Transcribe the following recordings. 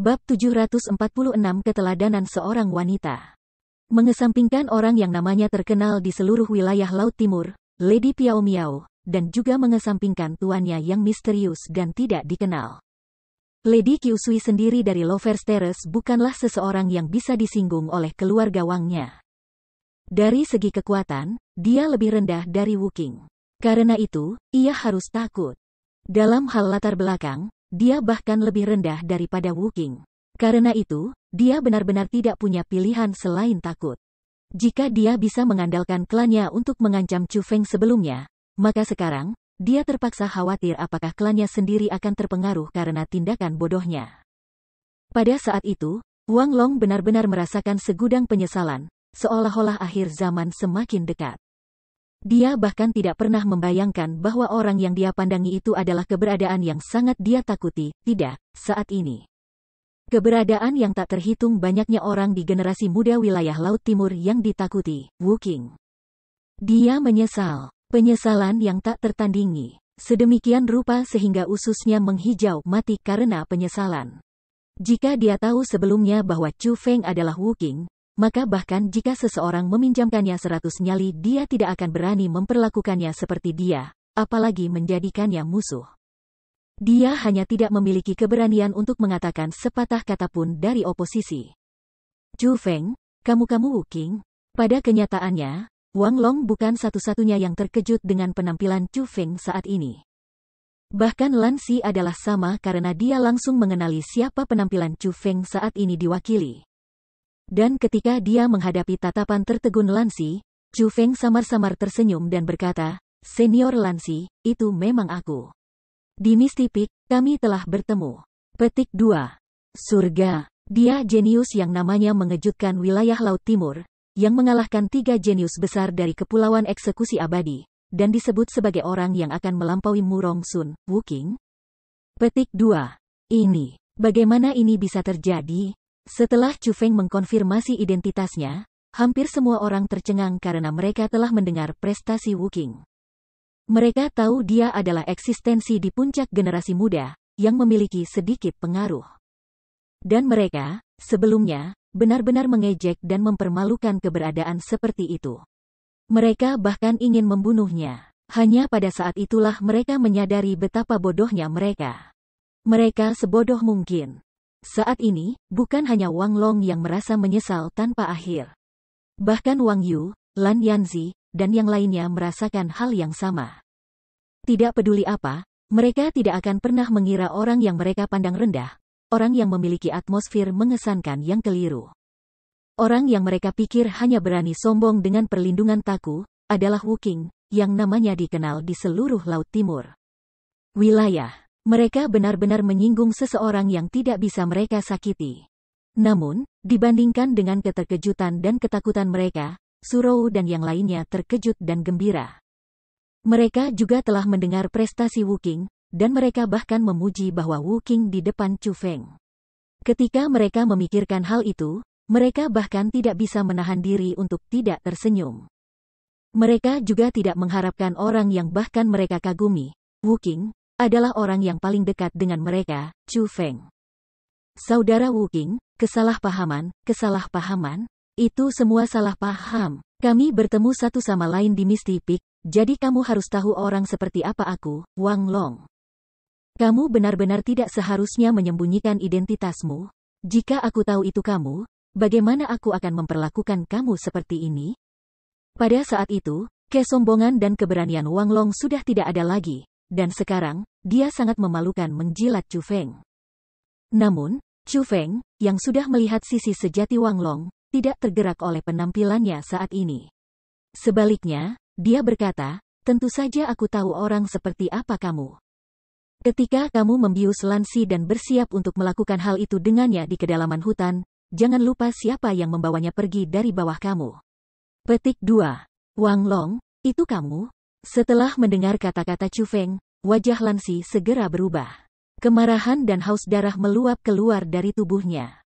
Bab 746 Keteladanan seorang wanita. Mengesampingkan orang yang namanya terkenal di seluruh wilayah Laut Timur, Lady Piao Miao, dan juga mengesampingkan tuannya yang misterius dan tidak dikenal. Lady Qiusui sendiri dari Lovers Terrace bukanlah seseorang yang bisa disinggung oleh keluarga Wangnya. Dari segi kekuatan, dia lebih rendah dari Wu Qing. Karena itu, ia harus takut. Dalam hal latar belakang, dia bahkan lebih rendah daripada Wu Qing. Karena itu, dia benar-benar tidak punya pilihan selain takut. Jika dia bisa mengandalkan klannya untuk mengancam Chu Feng sebelumnya, maka sekarang, dia terpaksa khawatir apakah klannya sendiri akan terpengaruh karena tindakan bodohnya. Pada saat itu, Wang Long benar-benar merasakan segudang penyesalan, seolah-olah akhir zaman semakin dekat. Dia bahkan tidak pernah membayangkan bahwa orang yang dia pandangi itu adalah keberadaan yang sangat dia takuti, tidak, saat ini. Keberadaan yang tak terhitung banyaknya orang di generasi muda wilayah Laut Timur yang ditakuti, Wu Qing. Dia menyesal, penyesalan yang tak tertandingi, sedemikian rupa sehingga ususnya menghijau mati karena penyesalan. Jika dia tahu sebelumnya bahwa Chu Feng adalah Wu Qing, maka bahkan jika seseorang meminjamkannya 100 nyali dia tidak akan berani memperlakukannya seperti dia, apalagi menjadikannya musuh. Dia hanya tidak memiliki keberanian untuk mengatakan sepatah kata pun dari oposisi. Chu Feng, kamu Wu Qing? Pada kenyataannya, Wang Long bukan satu-satunya yang terkejut dengan penampilan Chu Feng saat ini. Bahkan Lan Xi adalah sama karena dia langsung mengenali siapa penampilan Chu Feng saat ini diwakili. Dan ketika dia menghadapi tatapan tertegun Lan Xi, Chu Feng samar-samar tersenyum dan berkata, "Senior Lan Xi, itu memang aku. Di Misty Peak, kami telah bertemu." Petik 2. Surga. Dia jenius yang namanya mengejutkan wilayah Laut Timur, yang mengalahkan 3 jenius besar dari Kepulauan Eksekusi Abadi, dan disebut sebagai orang yang akan melampaui Murong Sun, Wu Qing. Petik 2. Bagaimana ini bisa terjadi? Setelah Chu Feng mengkonfirmasi identitasnya, hampir semua orang tercengang karena mereka telah mendengar prestasi Wu Qing. Mereka tahu dia adalah eksistensi di puncak generasi muda, yang memiliki sedikit pengaruh. Dan mereka, sebelumnya, benar-benar mengejek dan mempermalukan keberadaan seperti itu. Mereka bahkan ingin membunuhnya. Hanya pada saat itulah mereka menyadari betapa bodohnya mereka. Mereka sebodoh mungkin. Saat ini, bukan hanya Wang Long yang merasa menyesal tanpa akhir. Bahkan Wang Yu, Lan Yanzi, dan yang lainnya merasakan hal yang sama. Tidak peduli apa, mereka tidak akan pernah mengira orang yang mereka pandang rendah, orang yang memiliki atmosfer mengesankan yang keliru. Orang yang mereka pikir hanya berani sombong dengan perlindungan Taku, adalah Wu Qing, yang namanya dikenal di seluruh Laut Timur. Wilayah. Mereka benar-benar menyinggung seseorang yang tidak bisa mereka sakiti. Namun, dibandingkan dengan keterkejutan dan ketakutan mereka, Surou dan yang lainnya terkejut dan gembira. Mereka juga telah mendengar prestasi Wu Qing, dan mereka bahkan memuji bahwa Wu Qing di depan Chu Feng. Ketika mereka memikirkan hal itu, mereka bahkan tidak bisa menahan diri untuk tidak tersenyum. Mereka juga tidak mengharapkan orang yang bahkan mereka kagumi, Wu Qing, adalah orang yang paling dekat dengan mereka, Chu Feng. Saudara Wu Qing, kesalahpahaman, itu semua salah paham. Kami bertemu satu sama lain di Misty Peak, jadi kamu harus tahu orang seperti apa aku, Wang Long. Kamu benar-benar tidak seharusnya menyembunyikan identitasmu. Jika aku tahu itu kamu, bagaimana aku akan memperlakukan kamu seperti ini? Pada saat itu, kesombongan dan keberanian Wang Long sudah tidak ada lagi. Dan sekarang, dia sangat memalukan menjilat Chu Feng. Namun, Chu Feng, yang sudah melihat sisi sejati Wang Long, tidak tergerak oleh penampilannya saat ini. Sebaliknya, dia berkata, "Tentu saja aku tahu orang seperti apa kamu. Ketika kamu membius Lan Xi dan bersiap untuk melakukan hal itu dengannya di kedalaman hutan, jangan lupa siapa yang membawanya pergi dari bawah kamu." Petik 2. Wang Long, itu kamu? Setelah mendengar kata-kata Chu Feng, wajah Lan Xi segera berubah. Kemarahan dan haus darah meluap keluar dari tubuhnya.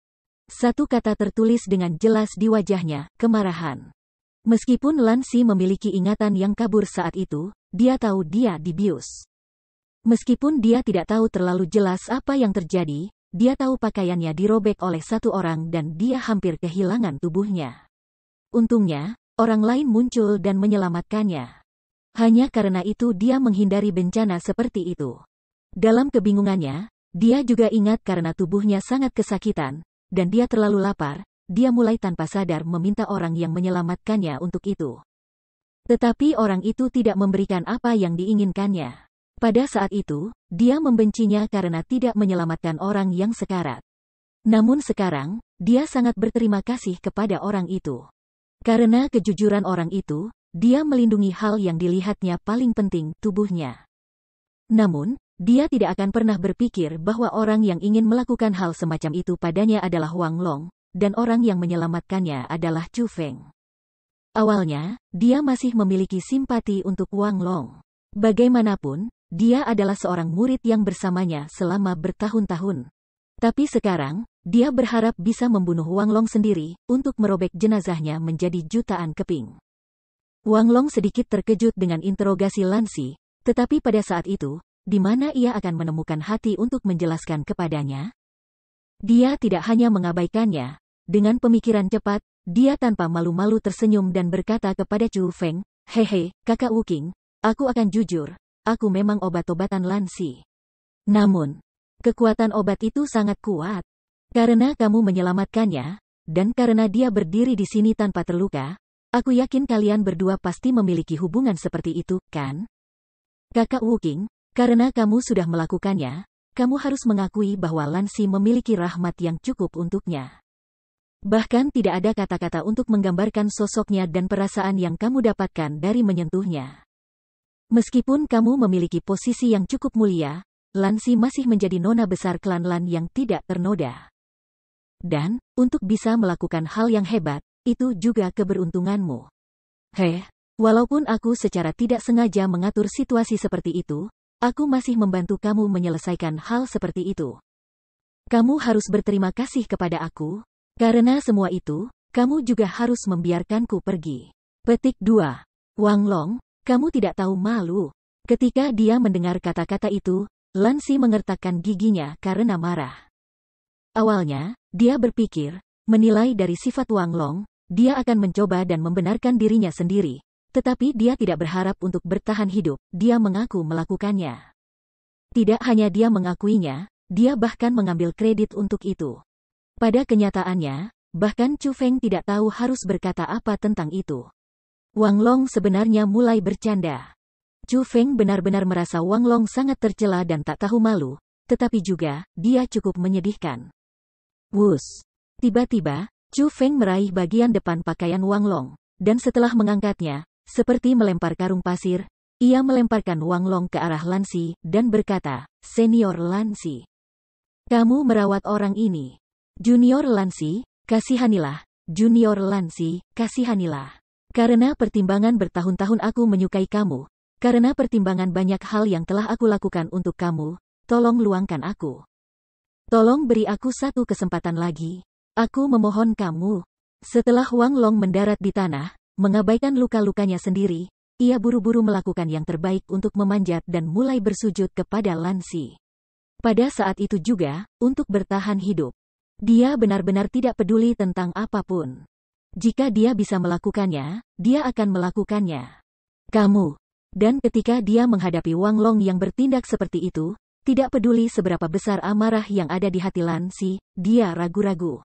Satu kata tertulis dengan jelas di wajahnya, kemarahan. Meskipun Lan Xi memiliki ingatan yang kabur saat itu, dia tahu dia dibius. Meskipun dia tidak tahu terlalu jelas apa yang terjadi, dia tahu pakaiannya dirobek oleh satu orang dan dia hampir kehilangan tubuhnya. Untungnya, orang lain muncul dan menyelamatkannya. Hanya karena itu dia menghindari bencana seperti itu. Dalam kebingungannya, dia juga ingat karena tubuhnya sangat kesakitan, dan dia terlalu lapar, dia mulai tanpa sadar meminta orang yang menyelamatkannya untuk itu. Tetapi orang itu tidak memberikan apa yang diinginkannya. Pada saat itu, dia membencinya karena tidak menyelamatkan orang yang sekarat. Namun sekarang, dia sangat berterima kasih kepada orang itu. Karena kejujuran orang itu, dia melindungi hal yang dilihatnya paling penting, tubuhnya. Namun, dia tidak akan pernah berpikir bahwa orang yang ingin melakukan hal semacam itu padanya adalah Wang Long, dan orang yang menyelamatkannya adalah Chu Feng. Awalnya, dia masih memiliki simpati untuk Wang Long. Bagaimanapun, dia adalah seorang murid yang bersamanya selama bertahun-tahun. Tapi sekarang, dia berharap bisa membunuh Wang Long sendiri, untuk merobek jenazahnya menjadi jutaan keping. Wang Long sedikit terkejut dengan interogasi Lan Si, tetapi pada saat itu, di mana ia akan menemukan hati untuk menjelaskan kepadanya? Dia tidak hanya mengabaikannya. Dengan pemikiran cepat, dia tanpa malu-malu tersenyum dan berkata kepada Chu Feng, "Hehe, kakak Wuking, aku akan jujur, aku memang obat-obatan Lan Si. Namun, kekuatan obat itu sangat kuat. Karena kamu menyelamatkannya, dan karena dia berdiri di sini tanpa terluka, aku yakin kalian berdua pasti memiliki hubungan seperti itu, kan? Kakak Wuking, karena kamu sudah melakukannya, kamu harus mengakui bahwa Lan Si memiliki rahmat yang cukup untuknya. Bahkan tidak ada kata-kata untuk menggambarkan sosoknya dan perasaan yang kamu dapatkan dari menyentuhnya. Meskipun kamu memiliki posisi yang cukup mulia, Lan Si masih menjadi nona besar klan Lan yang tidak ternoda. Dan, untuk bisa melakukan hal yang hebat, itu juga keberuntunganmu. Walaupun aku secara tidak sengaja mengatur situasi seperti itu, aku masih membantu kamu menyelesaikan hal seperti itu. Kamu harus berterima kasih kepada aku, karena semua itu, kamu juga harus membiarkanku pergi. Petik 2. Wang Long, kamu tidak tahu malu. Ketika dia mendengar kata-kata itu, Lan Si mengertakkan giginya karena marah. Awalnya, dia berpikir, menilai dari sifat Wang Long, dia akan mencoba dan membenarkan dirinya sendiri. Tetapi dia tidak berharap untuk bertahan hidup, dia mengaku melakukannya. Tidak hanya dia mengakuinya, dia bahkan mengambil kredit untuk itu. Pada kenyataannya, bahkan Chu Feng tidak tahu harus berkata apa tentang itu. Wang Long sebenarnya mulai bercanda. Chu Feng benar-benar merasa Wang Long sangat tercela dan tak tahu malu, tetapi juga, dia cukup menyedihkan. Wus! Tiba-tiba, Chu Feng meraih bagian depan pakaian Wang Long, dan setelah mengangkatnya, seperti melempar karung pasir, ia melemparkan Wang Long ke arah Lan Si, dan berkata, "Senior Lan Si, kamu merawat orang ini. Junior Lan Si, kasihanilah. Junior Lan Si, kasihanilah. Karena pertimbangan bertahun-tahun aku menyukai kamu, karena pertimbangan banyak hal yang telah aku lakukan untuk kamu, tolong luangkan aku. Tolong beri aku satu kesempatan lagi. Aku memohon kamu." Setelah Wang Long mendarat di tanah, mengabaikan luka-lukanya sendiri, ia buru-buru melakukan yang terbaik untuk memanjat dan mulai bersujud kepada Lan Si. Pada saat itu juga, untuk bertahan hidup, dia benar-benar tidak peduli tentang apapun. Jika dia bisa melakukannya, dia akan melakukannya. Kamu. Dan ketika dia menghadapi Wang Long yang bertindak seperti itu, tidak peduli seberapa besar amarah yang ada di hati Lan Si, dia ragu-ragu.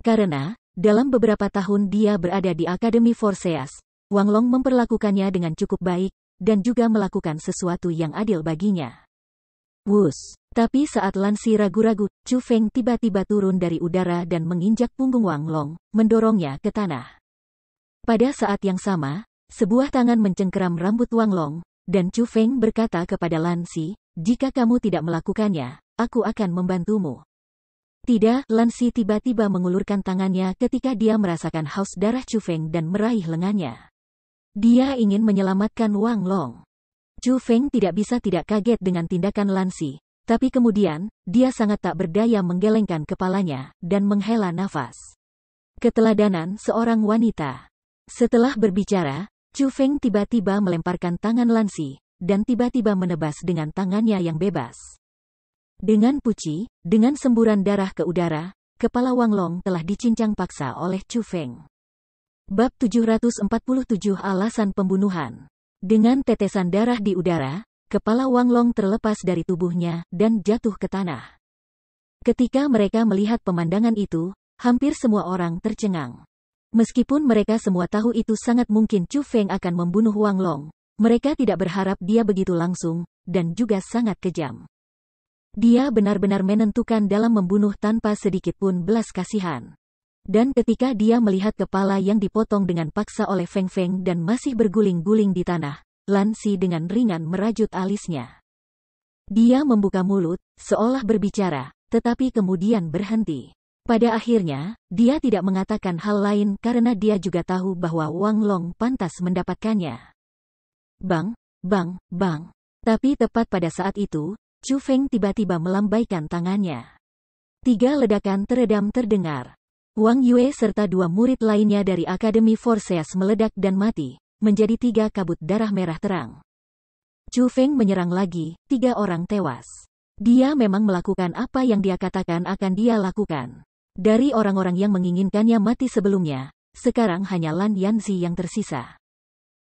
Karena, dalam beberapa tahun dia berada di Akademi Forseas, Wang Long memperlakukannya dengan cukup baik, dan juga melakukan sesuatu yang adil baginya. Wus! Tapi saat Lan Si ragu-ragu, Chu Feng tiba-tiba turun dari udara dan menginjak punggung Wang Long, mendorongnya ke tanah. Pada saat yang sama, sebuah tangan mencengkeram rambut Wang Long, dan Chu Feng berkata kepada Lan Si, "Jika kamu tidak melakukannya, aku akan membantumu." Tidak, Lan Si tiba-tiba mengulurkan tangannya ketika dia merasakan haus darah Chu Feng dan meraih lengannya. Dia ingin menyelamatkan Wang Long. Chu Feng tidak bisa tidak kaget dengan tindakan Lan Si. Tapi kemudian, dia sangat tak berdaya menggelengkan kepalanya, dan menghela nafas. Keteladanan seorang wanita. Setelah berbicara, Chu Feng tiba-tiba melemparkan tangan Lan Si, dan tiba-tiba menebas dengan tangannya yang bebas. Dengan puci, dengan semburan darah ke udara, kepala Wang Long telah dicincang paksa oleh Chu Feng. Bab 747 Alasan Pembunuhan. Dengan tetesan darah di udara, kepala Wang Long terlepas dari tubuhnya dan jatuh ke tanah. Ketika mereka melihat pemandangan itu, hampir semua orang tercengang. Meskipun mereka semua tahu itu sangat mungkin Chu Feng akan membunuh Wang Long, mereka tidak berharap dia begitu langsung, dan juga sangat kejam. Dia benar-benar menentukan dalam membunuh tanpa sedikit pun belas kasihan. Dan ketika dia melihat kepala yang dipotong dengan paksa oleh Feng Feng dan masih berguling-guling di tanah, Lan Si dengan ringan merajut alisnya. Dia membuka mulut, seolah berbicara, tetapi kemudian berhenti. Pada akhirnya, dia tidak mengatakan hal lain karena dia juga tahu bahwa Wang Long pantas mendapatkannya. Bang, bang, bang. Tapi tepat pada saat itu, Chu Feng tiba-tiba melambaikan tangannya. 3 ledakan teredam terdengar. Wang Yue serta 2 murid lainnya dari Akademi Forces meledak dan mati, menjadi 3 kabut darah merah terang. Chu Feng menyerang lagi, 3 orang tewas. Dia memang melakukan apa yang dia katakan akan dia lakukan. Dari orang-orang yang menginginkannya mati sebelumnya, sekarang hanya Lan Yanzi yang tersisa.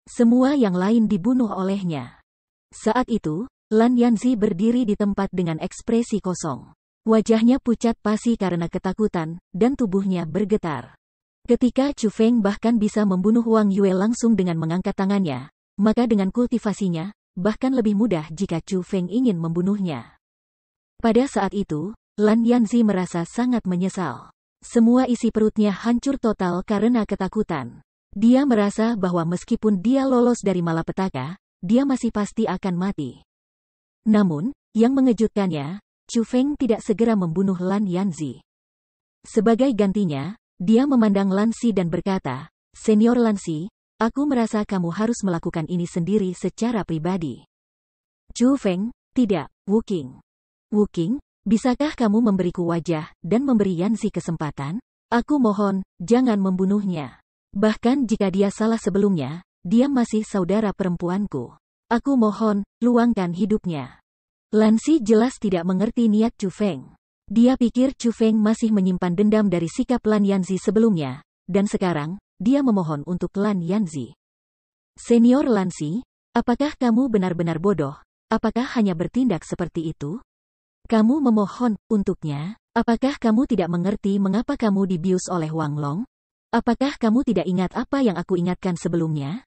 Semua yang lain dibunuh olehnya. Saat itu, Lan Yanzi berdiri di tempat dengan ekspresi kosong. Wajahnya pucat pasi karena ketakutan, dan tubuhnya bergetar. Ketika Chu Feng bahkan bisa membunuh Wang Yue langsung dengan mengangkat tangannya, maka dengan kultivasinya, bahkan lebih mudah jika Chu Feng ingin membunuhnya. Pada saat itu, Lan Yanzi merasa sangat menyesal. Semua isi perutnya hancur total karena ketakutan. Dia merasa bahwa meskipun dia lolos dari malapetaka, dia masih pasti akan mati. Namun, yang mengejutkannya, Chu Feng tidak segera membunuh Lan Yanzi. Sebagai gantinya, dia memandang Lan Si dan berkata, "Senior Lan Si, aku merasa kamu harus melakukan ini sendiri secara pribadi." Chu Feng, "Tidak, Wu Qing. Wu Qing, bisakah kamu memberiku wajah dan memberi Yanzi kesempatan? Aku mohon, jangan membunuhnya. Bahkan jika dia salah sebelumnya, dia masih saudara perempuanku. Aku mohon, luangkan hidupnya." Lan Si jelas tidak mengerti niat Chu Feng. Dia pikir Chu Feng masih menyimpan dendam dari sikap Lan Yanzi sebelumnya, dan sekarang, dia memohon untuk Lan Yanzi. "Senior Lan Si, apakah kamu benar-benar bodoh? Apakah hanya bertindak seperti itu? Kamu memohon untuknya? Apakah kamu tidak mengerti mengapa kamu dibius oleh Wang Long? Apakah kamu tidak ingat apa yang aku ingatkan sebelumnya?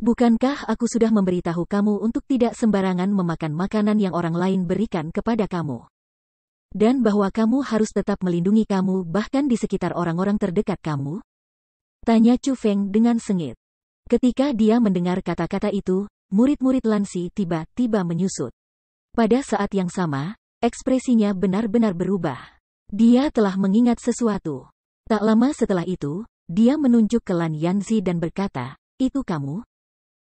Bukankah aku sudah memberitahu kamu untuk tidak sembarangan memakan makanan yang orang lain berikan kepada kamu? Dan bahwa kamu harus tetap melindungi kamu bahkan di sekitar orang-orang terdekat kamu?" Tanya Chu Feng dengan sengit. Ketika dia mendengar kata-kata itu, murid-murid Lan Si tiba-tiba menyusut. Pada saat yang sama, ekspresinya benar-benar berubah. Dia telah mengingat sesuatu. Tak lama setelah itu, dia menunjuk ke Lan Yanzi dan berkata, "Itu kamu?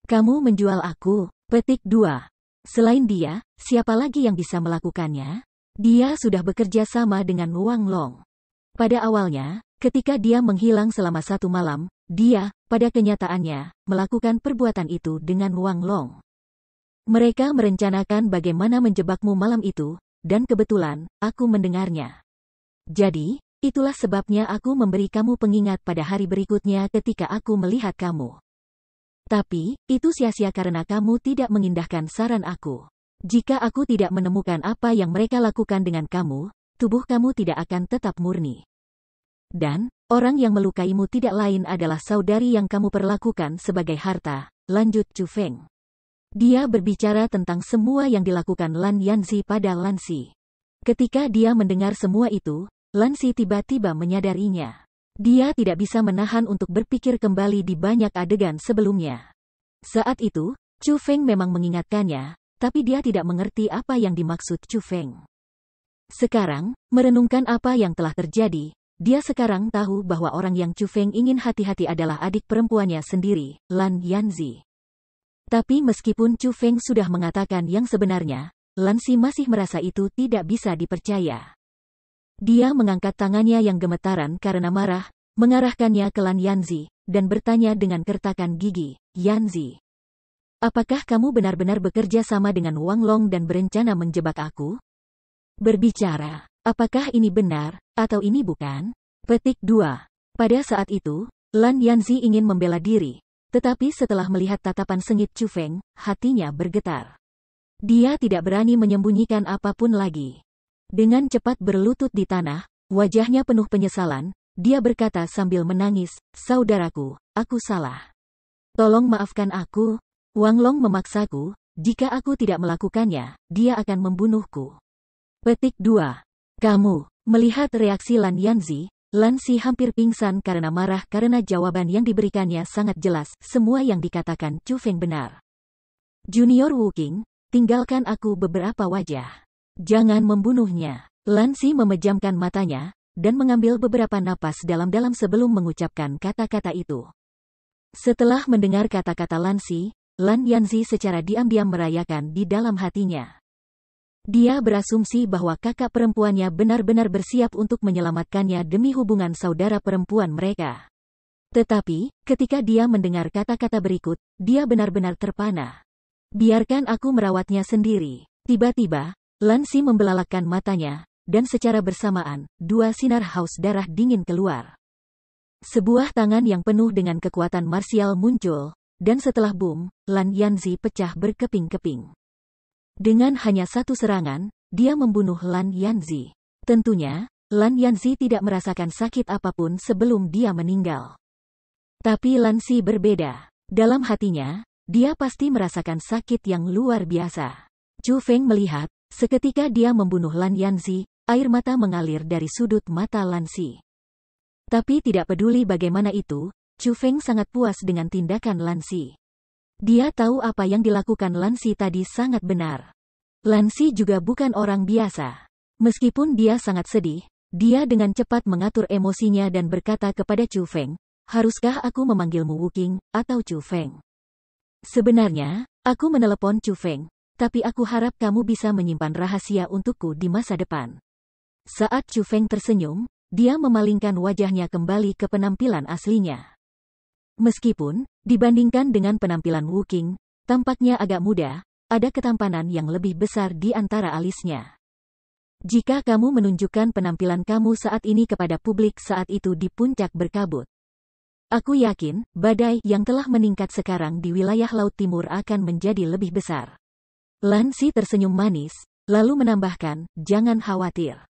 Kamu menjual aku?" Petik 2. Selain dia, siapa lagi yang bisa melakukannya? Dia sudah bekerja sama dengan Wang Long. Pada awalnya, ketika dia menghilang selama 1 malam, dia, pada kenyataannya, melakukan perbuatan itu dengan Wang Long. Mereka merencanakan bagaimana menjebakmu malam itu, dan kebetulan, aku mendengarnya. Jadi, itulah sebabnya aku memberi kamu pengingat pada hari berikutnya ketika aku melihat kamu. Tapi, itu sia-sia karena kamu tidak mengindahkan saran aku. Jika aku tidak menemukan apa yang mereka lakukan dengan kamu, tubuh kamu tidak akan tetap murni. Dan, orang yang melukaimu tidak lain adalah saudari yang kamu perlakukan sebagai harta, lanjut Chu Feng. Dia berbicara tentang semua yang dilakukan Lan Yanzi pada Lan Si. Ketika dia mendengar semua itu, Lan Si tiba-tiba menyadarinya. Dia tidak bisa menahan untuk berpikir kembali di banyak adegan sebelumnya. Saat itu, Chu Feng memang mengingatkannya, tapi dia tidak mengerti apa yang dimaksud Chu Feng. Sekarang, merenungkan apa yang telah terjadi, dia sekarang tahu bahwa orang yang Chu Feng ingin hati-hati adalah adik perempuannya sendiri, Lan Yanzi. Tapi meskipun Chu Feng sudah mengatakan yang sebenarnya, Lan Si masih merasa itu tidak bisa dipercaya. Dia mengangkat tangannya yang gemetaran karena marah, mengarahkannya ke Lan Yanzi, dan bertanya dengan kertakan gigi, "Yanzi, apakah kamu benar-benar bekerja sama dengan Wang Long dan berencana menjebak aku?" berbicara. Apakah ini benar, atau ini bukan? Petik 2. Pada saat itu, Lan Yanzi ingin membela diri. Tetapi setelah melihat tatapan sengit Chu Feng, hatinya bergetar. Dia tidak berani menyembunyikan apapun lagi. Dengan cepat berlutut di tanah, wajahnya penuh penyesalan, dia berkata sambil menangis, "Saudaraku, aku salah. Tolong maafkan aku." Wang Long memaksaku, jika aku tidak melakukannya, dia akan membunuhku. Petik 2. Kamu, melihat reaksi Lan Yanzi, Lan Si hampir pingsan karena marah karena jawaban yang diberikannya sangat jelas, semua yang dikatakan Chu Feng benar. Junior Wu Qing, tinggalkan aku beberapa wajah. Jangan membunuhnya. Lan Si memejamkan matanya, dan mengambil beberapa napas dalam-dalam sebelum mengucapkan kata-kata itu. Setelah mendengar kata-kata Lan Si, Lan Yanzi secara diam-diam merayakan di dalam hatinya. Dia berasumsi bahwa kakak perempuannya benar-benar bersiap untuk menyelamatkannya demi hubungan saudara perempuan mereka. Tetapi, ketika dia mendengar kata-kata berikut, dia benar-benar terpana. Biarkan aku merawatnya sendiri. Tiba-tiba, Lan Si membelalakkan matanya, dan secara bersamaan, dua sinar haus darah dingin keluar. Sebuah tangan yang penuh dengan kekuatan marsial muncul, dan setelah boom, Lan Yanzi pecah berkeping-keping. Dengan hanya satu serangan, dia membunuh Lan Yanzi. Tentunya, Lan Yanzi tidak merasakan sakit apapun sebelum dia meninggal. Tapi Lan Si berbeda. Dalam hatinya, dia pasti merasakan sakit yang luar biasa. Chu Feng melihat, seketika dia membunuh Lan Yanzi, air mata mengalir dari sudut mata Lan Si. Tapi tidak peduli bagaimana itu, Chu Feng sangat puas dengan tindakan Lan Si. Dia tahu apa yang dilakukan Lan Si tadi sangat benar. Lan Si juga bukan orang biasa. Meskipun dia sangat sedih, dia dengan cepat mengatur emosinya dan berkata kepada Chu Feng, "Haruskah aku memanggilmu Wu Qing, atau Chu Feng?" Sebenarnya, aku menelepon Chu Feng, tapi aku harap kamu bisa menyimpan rahasia untukku di masa depan. Saat Chu Feng tersenyum, dia memalingkan wajahnya kembali ke penampilan aslinya. Meskipun, dibandingkan dengan penampilan Wu Qing, tampaknya agak muda, ada ketampanan yang lebih besar di antara alisnya. Jika kamu menunjukkan penampilan kamu saat ini kepada publik saat itu di puncak berkabut, aku yakin, badai yang telah meningkat sekarang di wilayah Laut Timur akan menjadi lebih besar. Lan Si tersenyum manis, lalu menambahkan, "Jangan khawatir.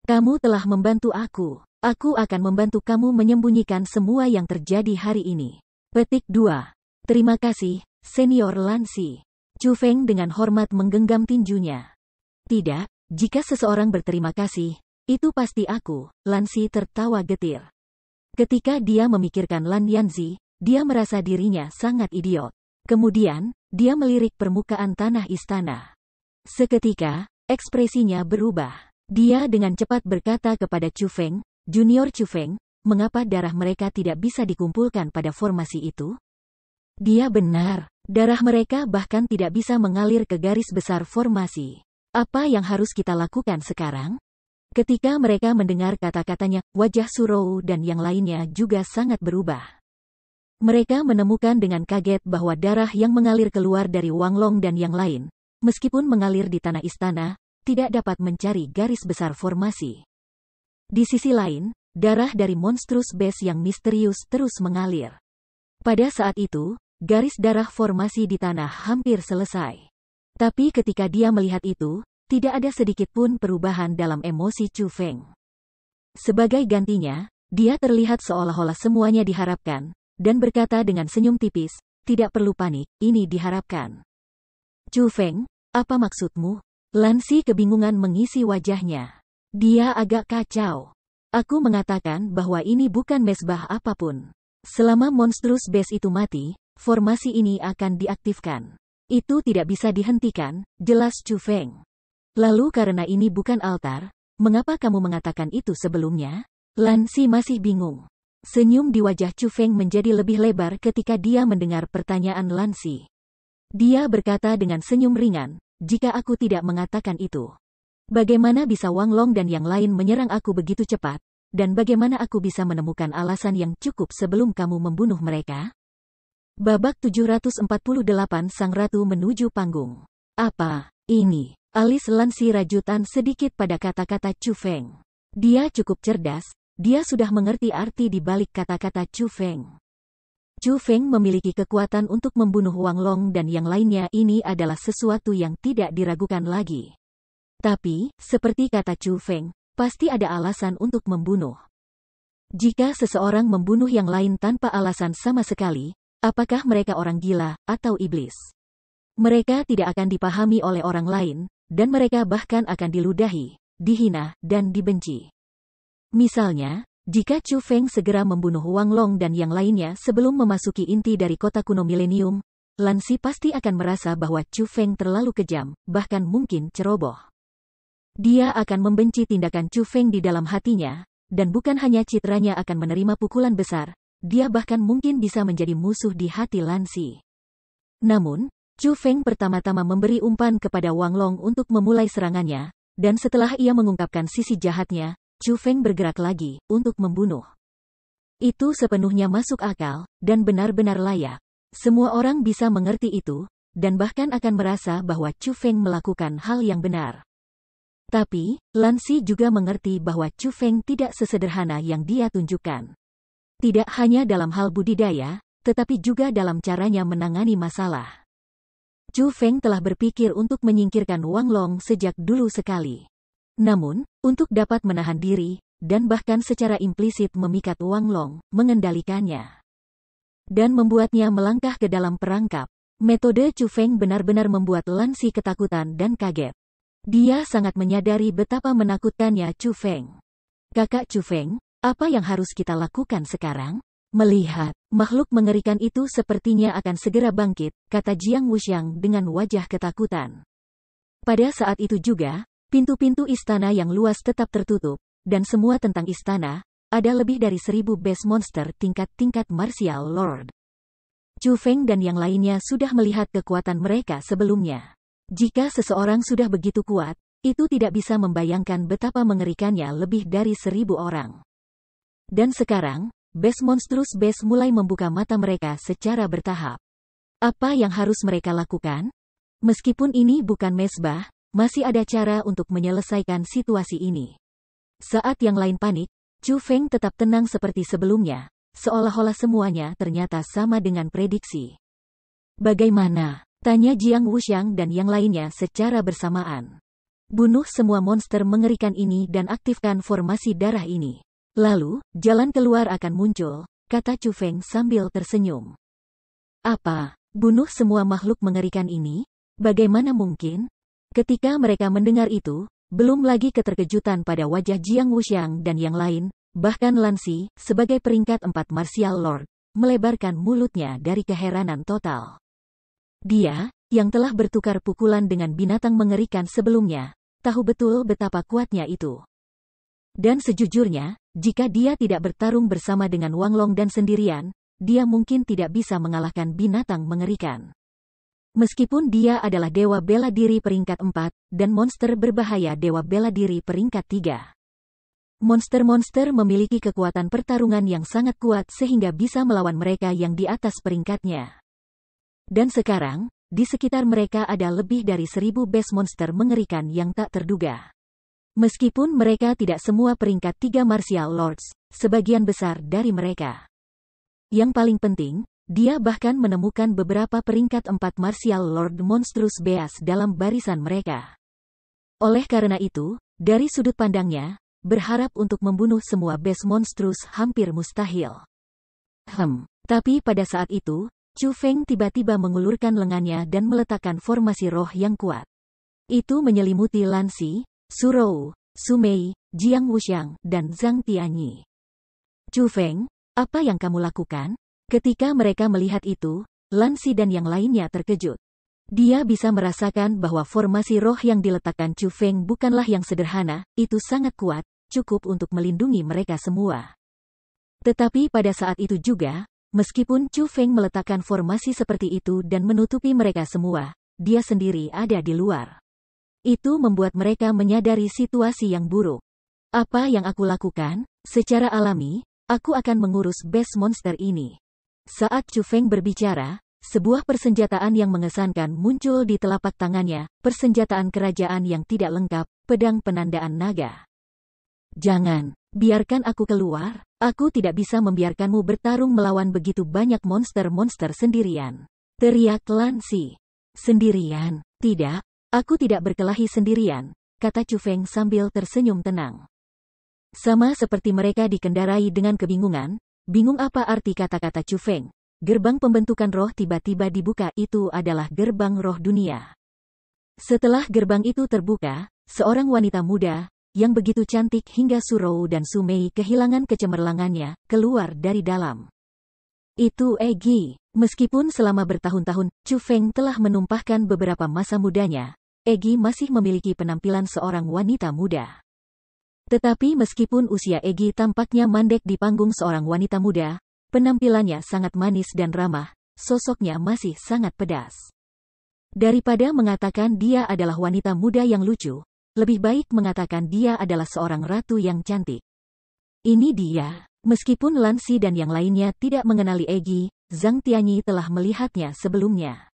Kamu telah membantu aku. Aku akan membantu kamu menyembunyikan semua yang terjadi hari ini." Petik 2. Terima kasih, Senior Lan Si. Chu Feng dengan hormat menggenggam tinjunya. Tidak, jika seseorang berterima kasih, itu pasti aku. Lan Si tertawa getir. Ketika dia memikirkan Lan Yanzi, dia merasa dirinya sangat idiot. Kemudian, dia melirik permukaan tanah istana. Seketika, ekspresinya berubah. Dia dengan cepat berkata kepada Chu Feng, "Junior Chu Feng, mengapa darah mereka tidak bisa dikumpulkan pada formasi itu?" Dia benar, darah mereka bahkan tidak bisa mengalir ke garis besar formasi. Apa yang harus kita lakukan sekarang? Ketika mereka mendengar kata-katanya, wajah Surou dan yang lainnya juga sangat berubah. Mereka menemukan dengan kaget bahwa darah yang mengalir keluar dari Wang Long dan yang lain, meskipun mengalir di tanah istana, tidak dapat mencari garis besar formasi. Di sisi lain, darah dari Monstrous Beast yang misterius terus mengalir. Pada saat itu, garis darah formasi di tanah hampir selesai. Tapi ketika dia melihat itu, tidak ada sedikit pun perubahan dalam emosi Chu Feng. Sebagai gantinya, dia terlihat seolah-olah semuanya diharapkan, dan berkata dengan senyum tipis, "Tidak perlu panik, ini diharapkan." "Chu Feng, apa maksudmu?" Lan Si kebingungan mengisi wajahnya. Dia agak kacau. "Aku mengatakan bahwa ini bukan mesbah apapun. Selama Monstrous Beast itu mati, formasi ini akan diaktifkan. Itu tidak bisa dihentikan," jelas Chu Feng. "Lalu karena ini bukan altar, mengapa kamu mengatakan itu sebelumnya?" Lan Si masih bingung. Senyum di wajah Chu Feng menjadi lebih lebar ketika dia mendengar pertanyaan Lan Si. Dia berkata dengan senyum ringan, "Jika aku tidak mengatakan itu, bagaimana bisa Wang Long dan yang lain menyerang aku begitu cepat, dan bagaimana aku bisa menemukan alasan yang cukup sebelum kamu membunuh mereka?" Babak 748 Sang Ratu menuju panggung. Apa ini? Alis Lansi rajutan sedikit pada kata-kata Chu Feng. Dia cukup cerdas, dia sudah mengerti arti di balik kata-kata Chu Feng. Chu Feng memiliki kekuatan untuk membunuh Wang Long dan yang lainnya, ini adalah sesuatu yang tidak diragukan lagi. Tapi, seperti kata Chu Feng, pasti ada alasan untuk membunuh. Jika seseorang membunuh yang lain tanpa alasan sama sekali, apakah mereka orang gila atau iblis? Mereka tidak akan dipahami oleh orang lain, dan mereka bahkan akan diludahi, dihina, dan dibenci. Misalnya, jika Chu Feng segera membunuh Wang Long dan yang lainnya sebelum memasuki inti dari kota kuno milenium, Lansi pasti akan merasa bahwa Chu Feng terlalu kejam, bahkan mungkin ceroboh. Dia akan membenci tindakan Chu Feng di dalam hatinya, dan bukan hanya citranya akan menerima pukulan besar, dia bahkan mungkin bisa menjadi musuh di hati Lansi. Namun, Chu Feng pertama-tama memberi umpan kepada Wang Long untuk memulai serangannya, dan setelah ia mengungkapkan sisi jahatnya, Chu Feng bergerak lagi untuk membunuh. Itu sepenuhnya masuk akal, dan benar-benar layak. Semua orang bisa mengerti itu, dan bahkan akan merasa bahwa Chu Feng melakukan hal yang benar. Tapi, Lansi juga mengerti bahwa Chu Feng tidak sesederhana yang dia tunjukkan. Tidak hanya dalam hal budidaya, tetapi juga dalam caranya menangani masalah. Chu Feng telah berpikir untuk menyingkirkan Wang Long sejak dulu sekali. Namun, untuk dapat menahan diri, dan bahkan secara implisit memikat Wang Long, mengendalikannya, dan membuatnya melangkah ke dalam perangkap. Metode Chu Feng benar-benar membuat Lansi ketakutan dan kaget. Dia sangat menyadari betapa menakutkannya Chu Feng. Kakak Chu Feng, apa yang harus kita lakukan sekarang? Melihat makhluk mengerikan itu sepertinya akan segera bangkit, kata Jiang Wuxiang dengan wajah ketakutan. Pada saat itu juga, pintu-pintu istana yang luas tetap tertutup, dan semua tentang istana, ada lebih dari 1000 base monster tingkat-tingkat martial lord. Chu Feng dan yang lainnya sudah melihat kekuatan mereka sebelumnya. Jika seseorang sudah begitu kuat, itu tidak bisa membayangkan betapa mengerikannya lebih dari 1000 orang. Dan sekarang, Base Monstrous Base mulai membuka mata mereka secara bertahap. Apa yang harus mereka lakukan? Meskipun ini bukan mesbah, masih ada cara untuk menyelesaikan situasi ini. Saat yang lain panik, Chu Feng tetap tenang seperti sebelumnya, seolah-olah semuanya ternyata sama dengan prediksi. Bagaimana? Tanya Jiang Wuxiang dan yang lainnya secara bersamaan. Bunuh semua monster mengerikan ini dan aktifkan formasi darah ini. Lalu, jalan keluar akan muncul, kata Chu Feng sambil tersenyum. Apa? Bunuh semua makhluk mengerikan ini? Bagaimana mungkin? Ketika mereka mendengar itu, belum lagi keterkejutan pada wajah Jiang Wuxiang dan yang lain, bahkan Lansi, sebagai peringkat 4 Martial Lord, melebarkan mulutnya dari keheranan total. Dia, yang telah bertukar pukulan dengan binatang mengerikan sebelumnya, tahu betul betapa kuatnya itu. Dan sejujurnya, jika dia tidak bertarung bersama dengan Wang Long dan sendirian, dia mungkin tidak bisa mengalahkan binatang mengerikan. Meskipun dia adalah dewa bela diri peringkat 4, dan monster berbahaya dewa bela diri peringkat 3. Monster-monster memiliki kekuatan pertarungan yang sangat kuat sehingga bisa melawan mereka yang di atas peringkatnya. Dan sekarang, di sekitar mereka ada lebih dari 1000 base monster mengerikan yang tak terduga. Meskipun mereka tidak semua peringkat 3 Martial Lords, sebagian besar dari mereka. Yang paling penting, dia bahkan menemukan beberapa peringkat 4 Martial Lord Monstrous Beast dalam barisan mereka. Oleh karena itu, dari sudut pandangnya, berharap untuk membunuh semua base monstrous hampir mustahil. Tapi pada saat itu, Chu Feng tiba-tiba mengulurkan lengannya dan meletakkan formasi roh yang kuat. Itu menyelimuti Lansi, Surou, Sumei, Jiang Wuxiang, dan Zhang Tianyi. Chu Feng, apa yang kamu lakukan? Ketika mereka melihat itu, Lansi dan yang lainnya terkejut. Dia bisa merasakan bahwa formasi roh yang diletakkan Chu Feng bukanlah yang sederhana, itu sangat kuat, cukup untuk melindungi mereka semua. Tetapi pada saat itu juga, meskipun Chu Feng meletakkan formasi seperti itu dan menutupi mereka semua, dia sendiri ada di luar. Itu membuat mereka menyadari situasi yang buruk. Apa yang aku lakukan? Secara alami, aku akan mengurus base monster ini. Saat Chu Feng berbicara, Sebuah persenjataan yang mengesankan muncul di telapak tangannya, persenjataan kerajaan yang tidak lengkap, pedang penandaan naga. Jangan, biarkan aku keluar. Aku tidak bisa membiarkanmu bertarung melawan begitu banyak monster-monster sendirian. Teriak Lansi. Sendirian? Tidak, aku tidak berkelahi sendirian, kata Chu Feng sambil tersenyum tenang. Sama seperti mereka dikendarai dengan kebingungan, bingung apa arti kata-kata Chu Feng. Gerbang pembentukan roh tiba-tiba dibuka, itu adalah gerbang roh dunia. Setelah gerbang itu terbuka, seorang wanita muda, yang begitu cantik hingga Surou dan Sumei kehilangan kecemerlangannya, keluar dari dalam. Itu Egi. Meskipun selama bertahun-tahun, Chu Feng telah menumpahkan beberapa masa mudanya, Egi masih memiliki penampilan seorang wanita muda. Tetapi meskipun usia Egi tampaknya mandek di panggung seorang wanita muda, penampilannya sangat manis dan ramah, sosoknya masih sangat pedas. Daripada mengatakan dia adalah wanita muda yang lucu, lebih baik mengatakan dia adalah seorang ratu yang cantik. Ini dia. Meskipun Lansi dan yang lainnya tidak mengenali Egi, Zhang Tianyi telah melihatnya sebelumnya.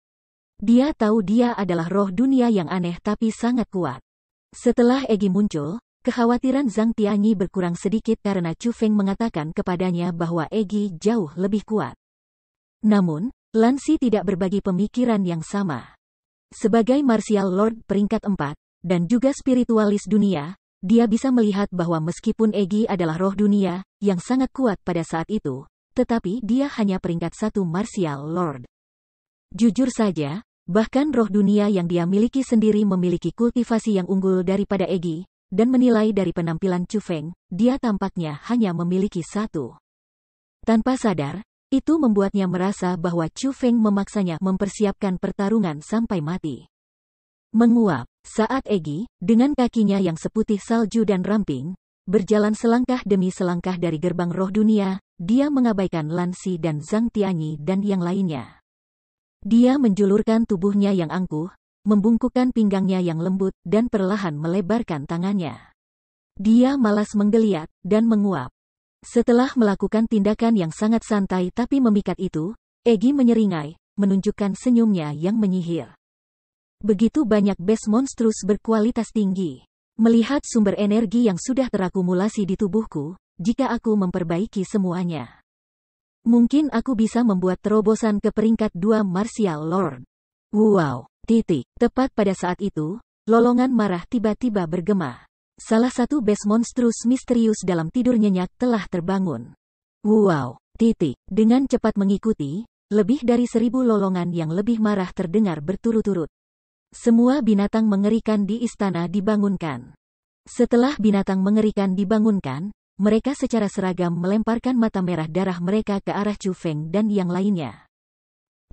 Dia tahu dia adalah roh dunia yang aneh tapi sangat kuat. Setelah Egi muncul, kekhawatiran Zhang Tianyi berkurang sedikit karena Chu Feng mengatakan kepadanya bahwa Egi jauh lebih kuat. Namun, Lansi tidak berbagi pemikiran yang sama. Sebagai Martial Lord peringkat 4, dan juga spiritualis dunia, dia bisa melihat bahwa meskipun Egi adalah roh dunia, yang sangat kuat pada saat itu, tetapi dia hanya peringkat 1 Martial Lord. Jujur saja, bahkan roh dunia yang dia miliki sendiri memiliki kultivasi yang unggul daripada Egi, dan menilai dari penampilan Chu Feng, dia tampaknya hanya memiliki 1. Tanpa sadar, itu membuatnya merasa bahwa Chu Feng memaksanya mempersiapkan pertarungan sampai mati. Menguap, saat Egi, dengan kakinya yang seputih salju dan ramping, berjalan selangkah demi selangkah dari gerbang roh dunia, dia mengabaikan Lansi dan Zhang Tianyi dan yang lainnya. Dia menjulurkan tubuhnya yang angkuh, membungkukkan pinggangnya yang lembut, dan perlahan melebarkan tangannya. Dia malas menggeliat, dan menguap. Setelah melakukan tindakan yang sangat santai tapi memikat itu, Egi menyeringai, menunjukkan senyumnya yang menyihir. Begitu banyak bes monstrus berkualitas tinggi. Melihat sumber energi yang sudah terakumulasi di tubuhku, jika aku memperbaiki semuanya, mungkin aku bisa membuat terobosan ke peringkat 2 Martial Lord. Wow! Tepat pada saat itu, lolongan marah tiba-tiba bergema. Salah satu bes monstrus misterius dalam tidur nyenyak telah terbangun. Wow! Dengan cepat mengikuti, lebih dari 1000 lolongan yang lebih marah terdengar berturut-turut. Semua binatang mengerikan di istana dibangunkan. Setelah binatang mengerikan dibangunkan, mereka secara seragam melemparkan mata merah darah mereka ke arah Chu Feng dan yang lainnya.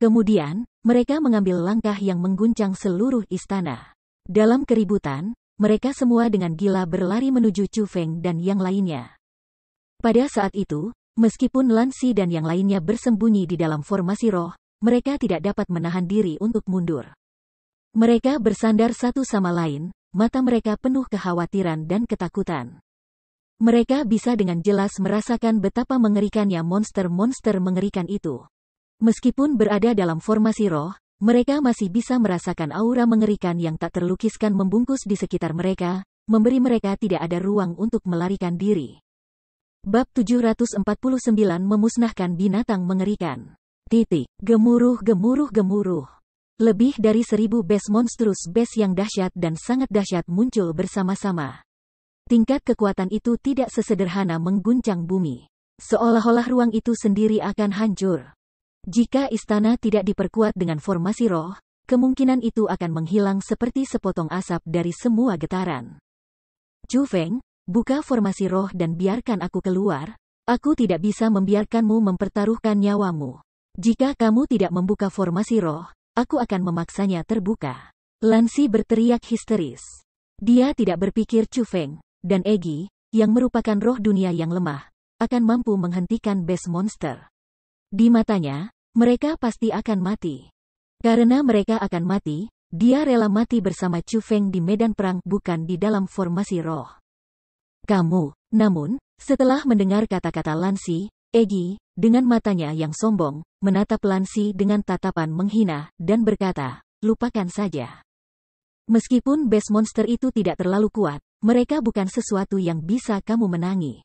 Kemudian, mereka mengambil langkah yang mengguncang seluruh istana. Dalam keributan, mereka semua dengan gila berlari menuju Chu Feng dan yang lainnya. Pada saat itu, meskipun Lansi dan yang lainnya bersembunyi di dalam formasi roh, mereka tidak dapat menahan diri untuk mundur. Mereka bersandar satu sama lain, mata mereka penuh kekhawatiran dan ketakutan. Mereka bisa dengan jelas merasakan betapa mengerikannya monster-monster mengerikan itu. Meskipun berada dalam formasi roh, mereka masih bisa merasakan aura mengerikan yang tak terlukiskan membungkus di sekitar mereka, memberi mereka tidak ada ruang untuk melarikan diri. Bab 749 memusnahkan binatang mengerikan. Gemuruh. Lebih dari 1000 bes monstrus bes yang dahsyat dan sangat dahsyat muncul bersama-sama. Tingkat kekuatan itu tidak sesederhana mengguncang bumi. Seolah-olah ruang itu sendiri akan hancur. Jika istana tidak diperkuat dengan formasi roh, kemungkinan itu akan menghilang seperti sepotong asap dari semua getaran. Chu Feng, buka formasi roh dan biarkan aku keluar. Aku tidak bisa membiarkanmu mempertaruhkan nyawamu. Jika kamu tidak membuka formasi roh, aku akan memaksanya terbuka. Lansi berteriak histeris. Dia tidak berpikir Chu Feng dan Egi, yang merupakan roh dunia yang lemah, akan mampu menghentikan bes monster. Di matanya, mereka pasti akan mati. Karena mereka akan mati, dia rela mati bersama Chu Feng di medan perang bukan di dalam formasi roh. Namun, setelah mendengar kata-kata Lansi, Egi, dengan matanya yang sombong, menatap Lansi dengan tatapan menghina, dan berkata, lupakan saja. Meskipun best monster itu tidak terlalu kuat, mereka bukan sesuatu yang bisa kamu menangi.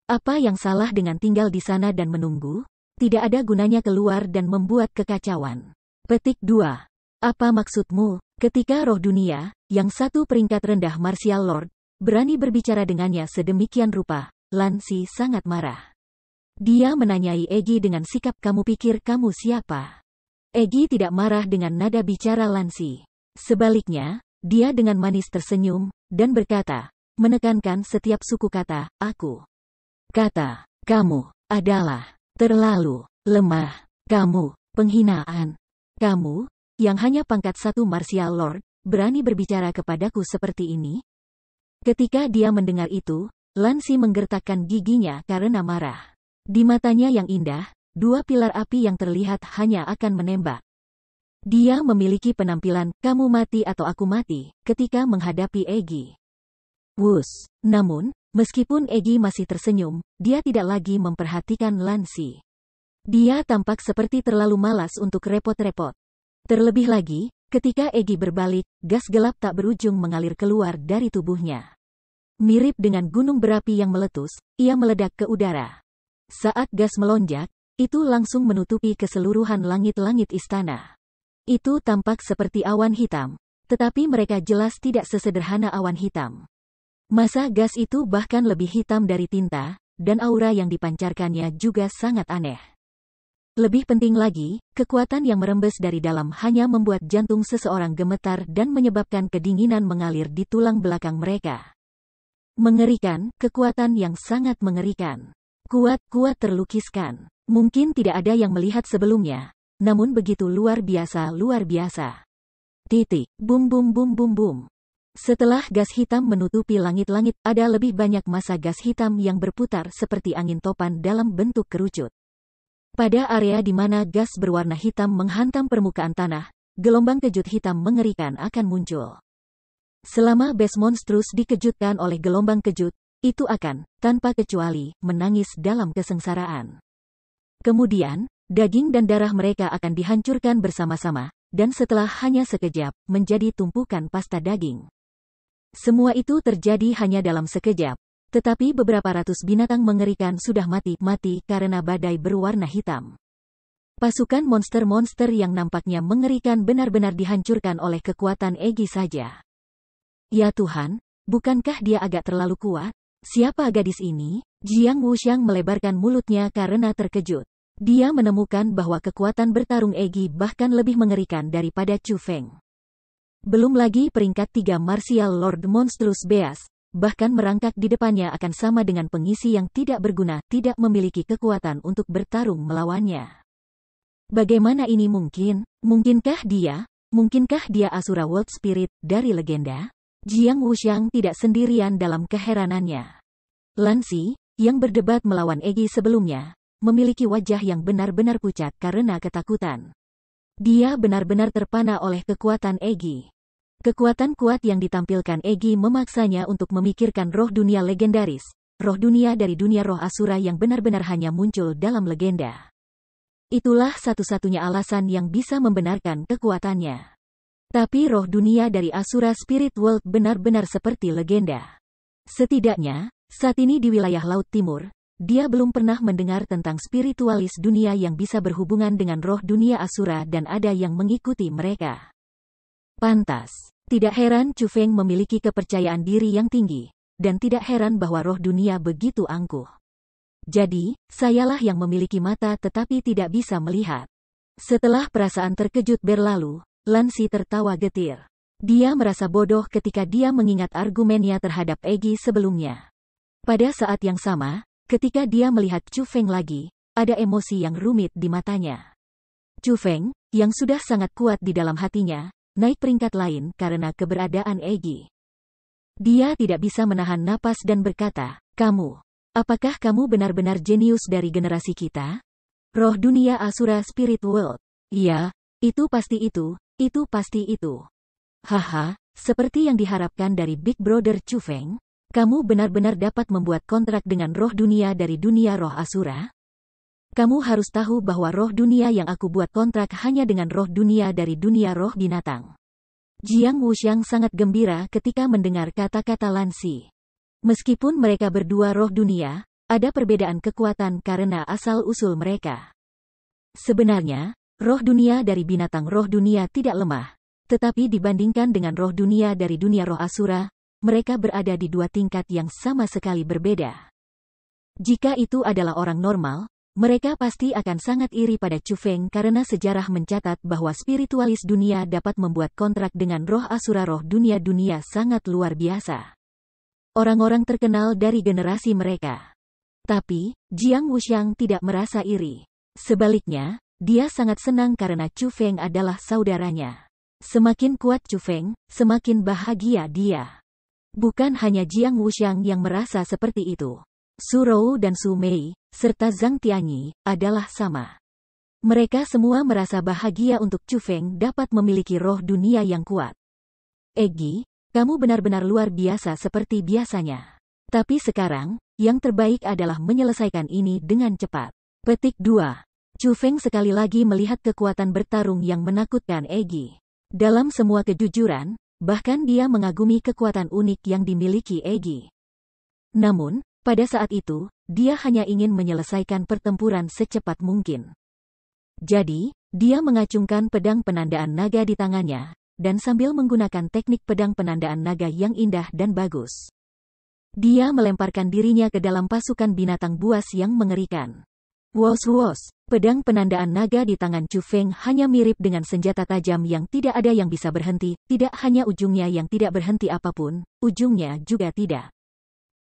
Apa yang salah dengan tinggal di sana dan menunggu? Tidak ada gunanya keluar dan membuat kekacauan. Petik 2. Apa maksudmu? Ketika roh dunia, yang satu peringkat rendah Martial Lord, berani berbicara dengannya sedemikian rupa, Lansi sangat marah. Dia menanyai Egi dengan sikap kamu pikir kamu siapa? Egi tidak marah dengan nada bicara Lansi. Sebaliknya, dia dengan manis tersenyum, dan berkata, menekankan setiap suku kata, aku. Kata, kamu, adalah, terlalu, lemah, kamu, penghinaan. Kamu, yang hanya pangkat satu Martial Lord, berani berbicara kepadaku seperti ini? Ketika dia mendengar itu, Lansi menggertakkan giginya karena marah. Di matanya yang indah, dua pilar api yang terlihat hanya akan menembak. Dia memiliki penampilan, kamu mati atau aku mati, ketika menghadapi Egi. Wus. Namun, meskipun Egi masih tersenyum, dia tidak lagi memperhatikan Lansi. Dia tampak seperti terlalu malas untuk repot-repot. Terlebih lagi, ketika Egi berbalik, gas gelap tak berujung mengalir keluar dari tubuhnya. Mirip dengan gunung berapi yang meletus, ia meledak ke udara. Saat gas melonjak, itu langsung menutupi keseluruhan langit-langit istana. Itu tampak seperti awan hitam, tetapi mereka jelas tidak sesederhana awan hitam. Massa gas itu bahkan lebih hitam dari tinta, dan aura yang dipancarkannya juga sangat aneh. Lebih penting lagi, kekuatan yang merembes dari dalam hanya membuat jantung seseorang gemetar dan menyebabkan kedinginan mengalir di tulang belakang mereka. Mengerikan, kekuatan yang sangat mengerikan. Kuat terlukiskan. Mungkin tidak ada yang melihat sebelumnya, namun begitu luar biasa. Titik. Bum bum bum bum bum. Setelah gas hitam menutupi langit-langit, ada lebih banyak massa gas hitam yang berputar seperti angin topan dalam bentuk kerucut. Pada area di mana gas berwarna hitam menghantam permukaan tanah, gelombang kejut hitam mengerikan akan muncul. Selama Best Monstrous dikejutkan oleh gelombang kejut, itu akan, tanpa kecuali, menangis dalam kesengsaraan. Kemudian, daging dan darah mereka akan dihancurkan bersama-sama, dan setelah hanya sekejap, menjadi tumpukan pasta daging. Semua itu terjadi hanya dalam sekejap, tetapi beberapa ratus binatang mengerikan sudah mati karena badai berwarna hitam. Pasukan monster-monster yang nampaknya mengerikan benar-benar dihancurkan oleh kekuatan Egi saja. Ya Tuhan, bukankah dia agak terlalu kuat? Siapa gadis ini? Jiang Wuxiang melebarkan mulutnya karena terkejut. Dia menemukan bahwa kekuatan bertarung Egi bahkan lebih mengerikan daripada Chu Feng. Belum lagi peringkat 3 Martial Lord Monstrous Beast, bahkan merangkak di depannya akan sama dengan pengisi yang tidak berguna, tidak memiliki kekuatan untuk bertarung melawannya. Bagaimana ini mungkin? Mungkinkah dia Asura World Spirit dari legenda? Jiang Wuxiang tidak sendirian dalam keheranannya. Lansi, yang berdebat melawan Egi sebelumnya, memiliki wajah yang benar-benar pucat karena ketakutan. Dia benar-benar terpana oleh kekuatan Egi. Kekuatan kuat yang ditampilkan Egi memaksanya untuk memikirkan roh dunia legendaris, roh dunia dari dunia roh Asura yang benar-benar hanya muncul dalam legenda. Itulah satu-satunya alasan yang bisa membenarkan kekuatannya. Tapi roh dunia dari Asura Spirit World benar-benar seperti legenda. Setidaknya, saat ini di wilayah Laut Timur, dia belum pernah mendengar tentang spiritualis dunia yang bisa berhubungan dengan roh dunia Asura dan ada yang mengikuti mereka. Pantas. Tidak heran Chu Feng memiliki kepercayaan diri yang tinggi, dan tidak heran bahwa roh dunia begitu angkuh. Jadi, sayalah yang memiliki mata tetapi tidak bisa melihat. Setelah perasaan terkejut berlalu, Lansi tertawa getir. Dia merasa bodoh ketika dia mengingat argumennya terhadap Egi sebelumnya. Pada saat yang sama, ketika dia melihat Chu Feng lagi, ada emosi yang rumit di matanya. Chu Feng, yang sudah sangat kuat di dalam hatinya, naik peringkat lain karena keberadaan Egi. Dia tidak bisa menahan napas dan berkata, apakah kamu benar-benar jenius dari generasi kita? Roh dunia Asura Spirit World. Iya, itu pasti itu pasti itu. Haha, seperti yang diharapkan dari Big Brother Chu Feng, kamu benar-benar dapat membuat kontrak dengan roh dunia dari dunia roh Asura? Kamu harus tahu bahwa roh dunia yang aku buat kontrak hanya dengan roh dunia dari dunia roh binatang. Jiang Wuxiang sangat gembira ketika mendengar kata-kata Lan Si. Meskipun mereka berdua roh dunia, ada perbedaan kekuatan karena asal-usul mereka. Sebenarnya, roh dunia dari binatang roh dunia tidak lemah, tetapi dibandingkan dengan roh dunia dari dunia roh asura, mereka berada di dua tingkat yang sama sekali berbeda. Jika itu adalah orang normal, mereka pasti akan sangat iri pada Chu Feng karena sejarah mencatat bahwa spiritualis dunia dapat membuat kontrak dengan roh asura roh dunia-dunia sangat luar biasa. Orang-orang terkenal dari generasi mereka. Tapi, Jiang Wuxiang tidak merasa iri. Sebaliknya, dia sangat senang karena Chu Feng adalah saudaranya. Semakin kuat Chu Feng, semakin bahagia dia. Bukan hanya Jiang Wuxiang yang merasa seperti itu. Su Rou dan Su Mei, serta Zhang Tianyi, adalah sama. Mereka semua merasa bahagia untuk Chu Feng dapat memiliki roh dunia yang kuat. Egi, kamu benar-benar luar biasa seperti biasanya. Tapi sekarang, yang terbaik adalah menyelesaikan ini dengan cepat. Petik 2. Chu Feng sekali lagi melihat kekuatan bertarung yang menakutkan Egi. Dalam semua kejujuran, bahkan dia mengagumi kekuatan unik yang dimiliki Egi. Namun, pada saat itu, dia hanya ingin menyelesaikan pertempuran secepat mungkin. Jadi, dia mengacungkan pedang penandaan naga di tangannya, dan sambil menggunakan teknik pedang penandaan naga yang indah dan bagus. Dia melemparkan dirinya ke dalam pasukan binatang buas yang mengerikan. Wos-wos, pedang penandaan naga di tangan Chu Feng hanya mirip dengan senjata tajam yang tidak ada yang bisa berhenti, tidak hanya ujungnya yang tidak berhenti apapun, ujungnya juga tidak.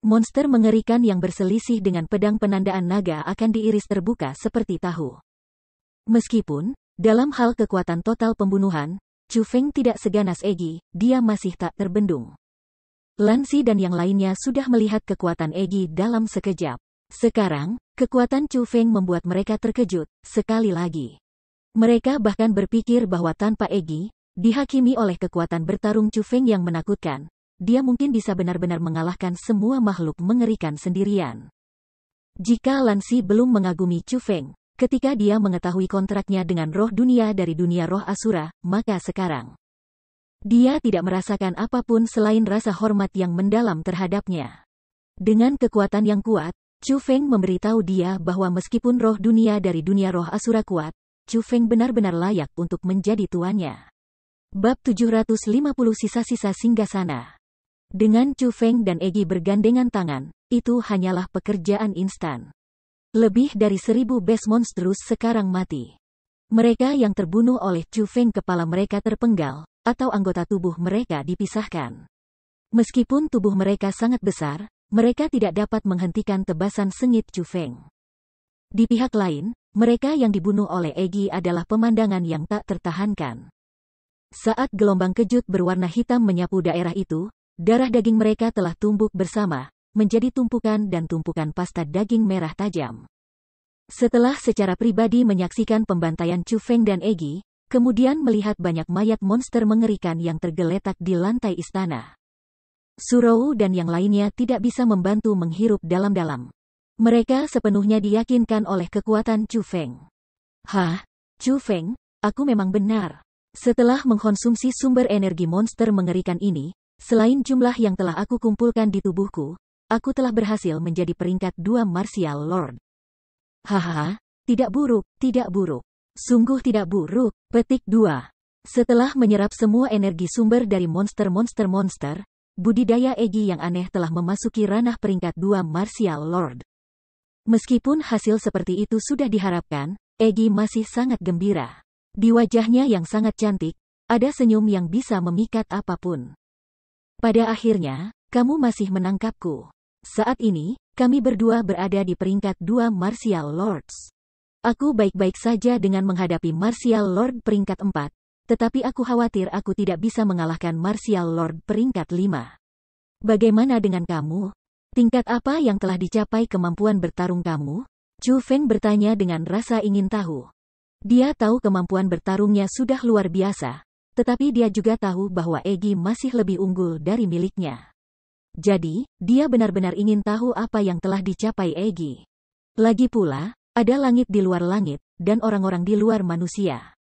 Monster mengerikan yang berselisih dengan pedang penandaan naga akan diiris terbuka seperti tahu. Meskipun, dalam hal kekuatan total pembunuhan, Chu Feng tidak seganas Egi, dia masih tak terbendung. Lan Si dan yang lainnya sudah melihat kekuatan Egi dalam sekejap. Sekarang, kekuatan Chu Feng membuat mereka terkejut, sekali lagi. Mereka bahkan berpikir bahwa tanpa Egi, dihakimi oleh kekuatan bertarung Chu Feng yang menakutkan, dia mungkin bisa benar-benar mengalahkan semua makhluk mengerikan sendirian. Jika Lan Si belum mengagumi Chu Feng, ketika dia mengetahui kontraknya dengan roh dunia dari dunia roh asura, maka sekarang dia tidak merasakan apapun selain rasa hormat yang mendalam terhadapnya. Dengan kekuatan yang kuat, Chu Feng memberitahu dia bahwa meskipun roh dunia dari dunia roh asura kuat, Chu Feng benar-benar layak untuk menjadi tuannya. Bab 750 Sisa-sisa Singgasana. Dengan Chu Feng dan Egi bergandengan tangan, itu hanyalah pekerjaan instan. Lebih dari 1000 beast monstrous sekarang mati. Mereka yang terbunuh oleh Chu Feng kepala mereka terpenggal, atau anggota tubuh mereka dipisahkan. Meskipun tubuh mereka sangat besar, mereka tidak dapat menghentikan tebasan sengit Chu Feng. Di pihak lain, mereka yang dibunuh oleh Egi adalah pemandangan yang tak tertahankan. Saat gelombang kejut berwarna hitam menyapu daerah itu, darah daging mereka telah tumbuk bersama, menjadi tumpukan dan tumpukan pasta daging merah tajam. Setelah secara pribadi menyaksikan pembantaian Chu Feng dan Egi, kemudian melihat banyak mayat monster mengerikan yang tergeletak di lantai istana, Su Rou dan yang lainnya tidak bisa membantu menghirup dalam-dalam. Mereka sepenuhnya diyakinkan oleh kekuatan Chu Feng. Hah? Chu Feng, aku memang benar. Setelah mengkonsumsi sumber energi monster mengerikan ini, selain jumlah yang telah aku kumpulkan di tubuhku, aku telah berhasil menjadi peringkat 2 Martial Lord. Hahaha, tidak buruk, tidak buruk. Sungguh tidak buruk. Petik 2. Setelah menyerap semua energi sumber dari monster-monster, budidaya Egi yang aneh telah memasuki ranah peringkat 2 Martial Lord. Meskipun hasil seperti itu sudah diharapkan, Egi masih sangat gembira. Di wajahnya yang sangat cantik, ada senyum yang bisa memikat apapun. Pada akhirnya, kamu masih menangkapku. Saat ini, kami berdua berada di peringkat 2 Martial Lords. Aku baik-baik saja dengan menghadapi Martial Lord peringkat 4. Tetapi aku khawatir aku tidak bisa mengalahkan Martial Lord peringkat 5. Bagaimana dengan kamu? Tingkat apa yang telah dicapai kemampuan bertarung kamu? Chu Feng bertanya dengan rasa ingin tahu. Dia tahu kemampuan bertarungnya sudah luar biasa, tetapi dia juga tahu bahwa Egi masih lebih unggul dari miliknya. Jadi, dia benar-benar ingin tahu apa yang telah dicapai Egi. Lagi pula, ada langit di luar langit, dan orang-orang di luar manusia.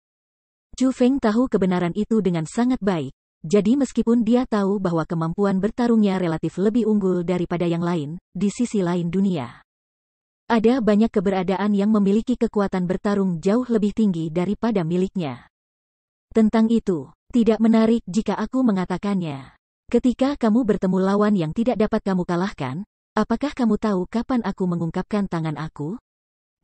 Chu Feng tahu kebenaran itu dengan sangat baik, jadi meskipun dia tahu bahwa kemampuan bertarungnya relatif lebih unggul daripada yang lain, di sisi lain dunia ada banyak keberadaan yang memiliki kekuatan bertarung jauh lebih tinggi daripada miliknya. Tentang itu, tidak menarik jika aku mengatakannya. Ketika kamu bertemu lawan yang tidak dapat kamu kalahkan, apakah kamu tahu kapan aku mengungkapkan tangan aku?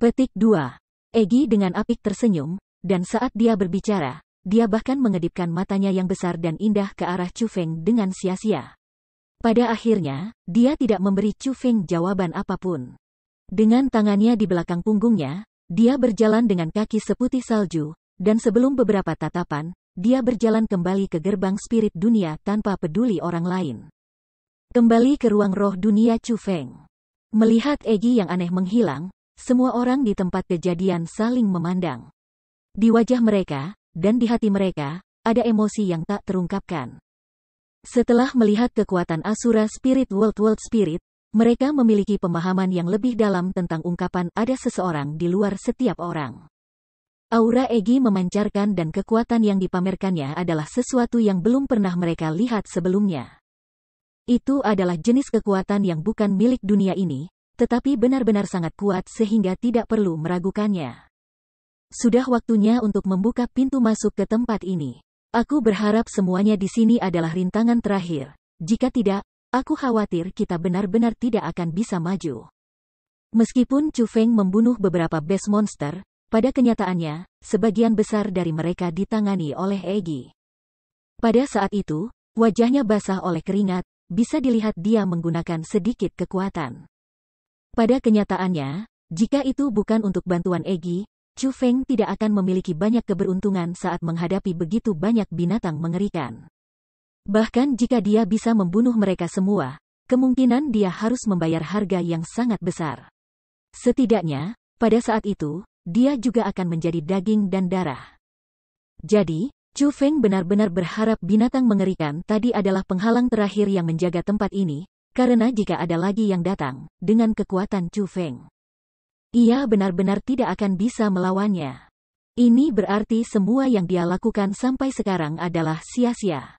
Petik 2. Egi dengan apik tersenyum, dan saat dia berbicara, dia bahkan mengedipkan matanya yang besar dan indah ke arah Chu Feng dengan sia-sia. Pada akhirnya, dia tidak memberi Chu Feng jawaban apapun. Dengan tangannya di belakang punggungnya, dia berjalan dengan kaki seputih salju, dan sebelum beberapa tatapan, dia berjalan kembali ke gerbang spirit dunia tanpa peduli orang lain. Kembali ke ruang roh dunia Chu Feng. Melihat Egi yang aneh menghilang, semua orang di tempat kejadian saling memandang. Di wajah mereka, dan di hati mereka, ada emosi yang tak terungkapkan. Setelah melihat kekuatan Asura Spirit World Spirit, mereka memiliki pemahaman yang lebih dalam tentang ungkapan ada seseorang di luar setiap orang. Aura Egi memancarkan dan kekuatan yang dipamerkannya adalah sesuatu yang belum pernah mereka lihat sebelumnya. Itu adalah jenis kekuatan yang bukan milik dunia ini, tetapi benar-benar sangat kuat sehingga tidak perlu meragukannya. Sudah waktunya untuk membuka pintu masuk ke tempat ini. Aku berharap semuanya di sini adalah rintangan terakhir. Jika tidak, aku khawatir kita benar-benar tidak akan bisa maju. Meskipun Chu Feng membunuh beberapa beast monster, pada kenyataannya, sebagian besar dari mereka ditangani oleh Egi. Pada saat itu, wajahnya basah oleh keringat, bisa dilihat dia menggunakan sedikit kekuatan. Pada kenyataannya, jika itu bukan untuk bantuan Egi, Chu Feng tidak akan memiliki banyak keberuntungan saat menghadapi begitu banyak binatang mengerikan. Bahkan jika dia bisa membunuh mereka semua, kemungkinan dia harus membayar harga yang sangat besar. Setidaknya, pada saat itu, dia juga akan menjadi daging dan darah. Jadi, Chu Feng benar-benar berharap binatang mengerikan tadi adalah penghalang terakhir yang menjaga tempat ini, karena jika ada lagi yang datang, dengan kekuatan Chu Feng, ia benar-benar tidak akan bisa melawannya. Ini berarti semua yang dia lakukan sampai sekarang adalah sia-sia.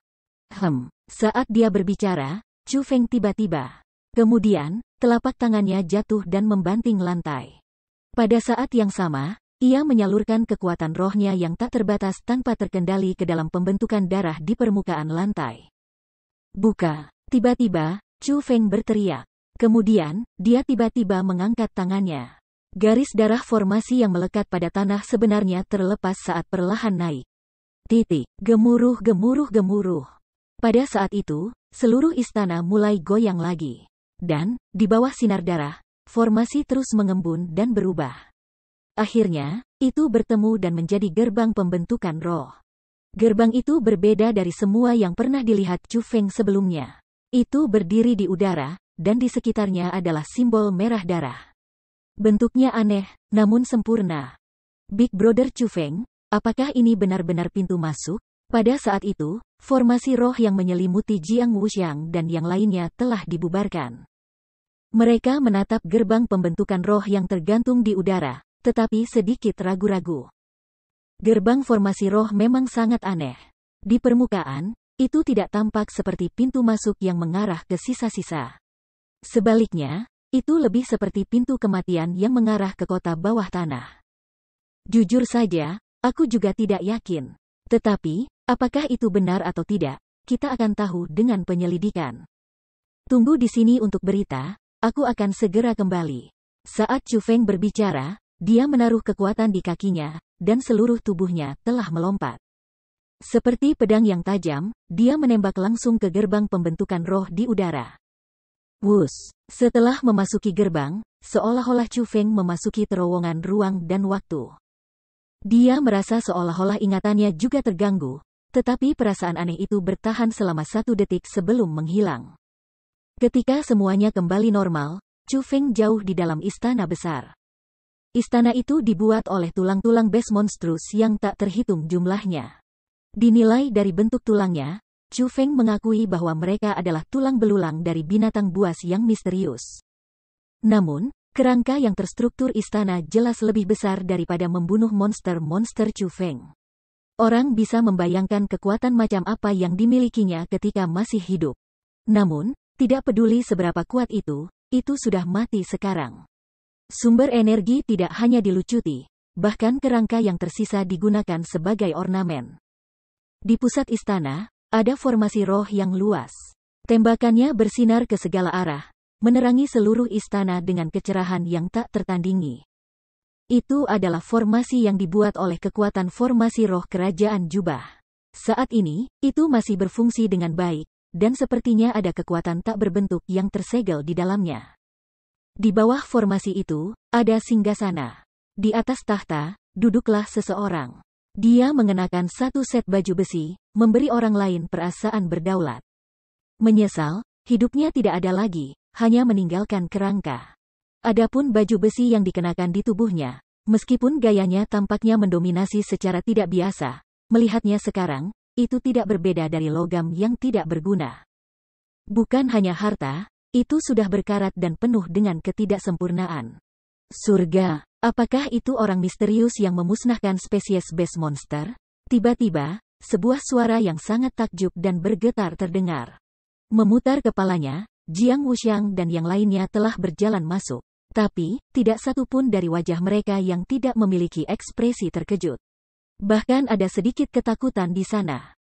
Saat dia berbicara, Chu Feng tiba-tiba. Kemudian, telapak tangannya jatuh dan membanting lantai. Pada saat yang sama, ia menyalurkan kekuatan rohnya yang tak terbatas tanpa terkendali ke dalam pembentukan darah di permukaan lantai. Buka! Tiba-tiba, Chu Feng berteriak. Kemudian, dia tiba-tiba mengangkat tangannya. Garis darah formasi yang melekat pada tanah sebenarnya terlepas saat perlahan naik. Gemuruh, gemuruh, gemuruh. Pada saat itu, seluruh istana mulai goyang lagi. Dan, di bawah sinar darah, formasi terus mengembun dan berubah. Akhirnya, itu bertemu dan menjadi gerbang pembentukan roh. Gerbang itu berbeda dari semua yang pernah dilihat Chu Feng sebelumnya. Itu berdiri di udara, dan di sekitarnya adalah simbol merah darah. Bentuknya aneh, namun sempurna. Big Brother Chu Feng, apakah ini benar-benar pintu masuk? Pada saat itu, formasi roh yang menyelimuti Jiang Wuxiang dan yang lainnya telah dibubarkan. Mereka menatap gerbang pembentukan roh yang tergantung di udara, tetapi sedikit ragu-ragu. Gerbang formasi roh memang sangat aneh. Di permukaan, itu tidak tampak seperti pintu masuk yang mengarah ke sisa-sisa. Sebaliknya, itu lebih seperti pintu kematian yang mengarah ke kota bawah tanah. Jujur saja, aku juga tidak yakin. Tetapi, apakah itu benar atau tidak, kita akan tahu dengan penyelidikan. Tunggu di sini untuk berita, aku akan segera kembali. Saat Chu Feng berbicara, dia menaruh kekuatan di kakinya, dan seluruh tubuhnya telah melompat. Seperti pedang yang tajam, dia menembak langsung ke gerbang pembentukan roh di udara. Wus! Setelah memasuki gerbang, seolah-olah Chu Feng memasuki terowongan ruang dan waktu. Dia merasa seolah-olah ingatannya juga terganggu, tetapi perasaan aneh itu bertahan selama 1 detik sebelum menghilang. Ketika semuanya kembali normal, Chu Feng jauh di dalam istana besar. Istana itu dibuat oleh tulang-tulang beast monstrous yang tak terhitung jumlahnya. Dinilai dari bentuk tulangnya, Chu Feng mengakui bahwa mereka adalah tulang belulang dari binatang buas yang misterius. Namun, Kerangka yang terstruktur istana jelas lebih besar daripada membunuh monster-monster Chu Feng. Orang bisa membayangkan kekuatan macam apa yang dimilikinya ketika masih hidup. Namun, tidak peduli seberapa kuat itu sudah mati sekarang. Sumber energi tidak hanya dilucuti, bahkan kerangka yang tersisa digunakan sebagai ornamen. Di pusat istana, ada formasi roh yang luas. Tembakannya bersinar ke segala arah, menerangi seluruh istana dengan kecerahan yang tak tertandingi. Itu adalah formasi yang dibuat oleh kekuatan formasi roh kerajaan Jubah. Saat ini, itu masih berfungsi dengan baik, dan sepertinya ada kekuatan tak berbentuk yang tersegel di dalamnya. Di bawah formasi itu, ada singgasana. Di atas tahta, duduklah seseorang. Dia mengenakan satu set baju besi, memberi orang lain perasaan berdaulat. Menyesal, hidupnya tidak ada lagi, hanya meninggalkan kerangka. Adapun baju besi yang dikenakan di tubuhnya, meskipun gayanya tampaknya mendominasi secara tidak biasa, melihatnya sekarang, itu tidak berbeda dari logam yang tidak berguna. Bukan hanya harta, itu sudah berkarat dan penuh dengan ketidaksempurnaan. Surga, apakah itu orang misterius yang memusnahkan spesies base monster? Tiba-tiba, sebuah suara yang sangat takjub dan bergetar terdengar. Memutar kepalanya, Jiang Wuxiang dan yang lainnya telah berjalan masuk. Tapi, tidak satu pun dari wajah mereka yang tidak memiliki ekspresi terkejut. Bahkan ada sedikit ketakutan di sana.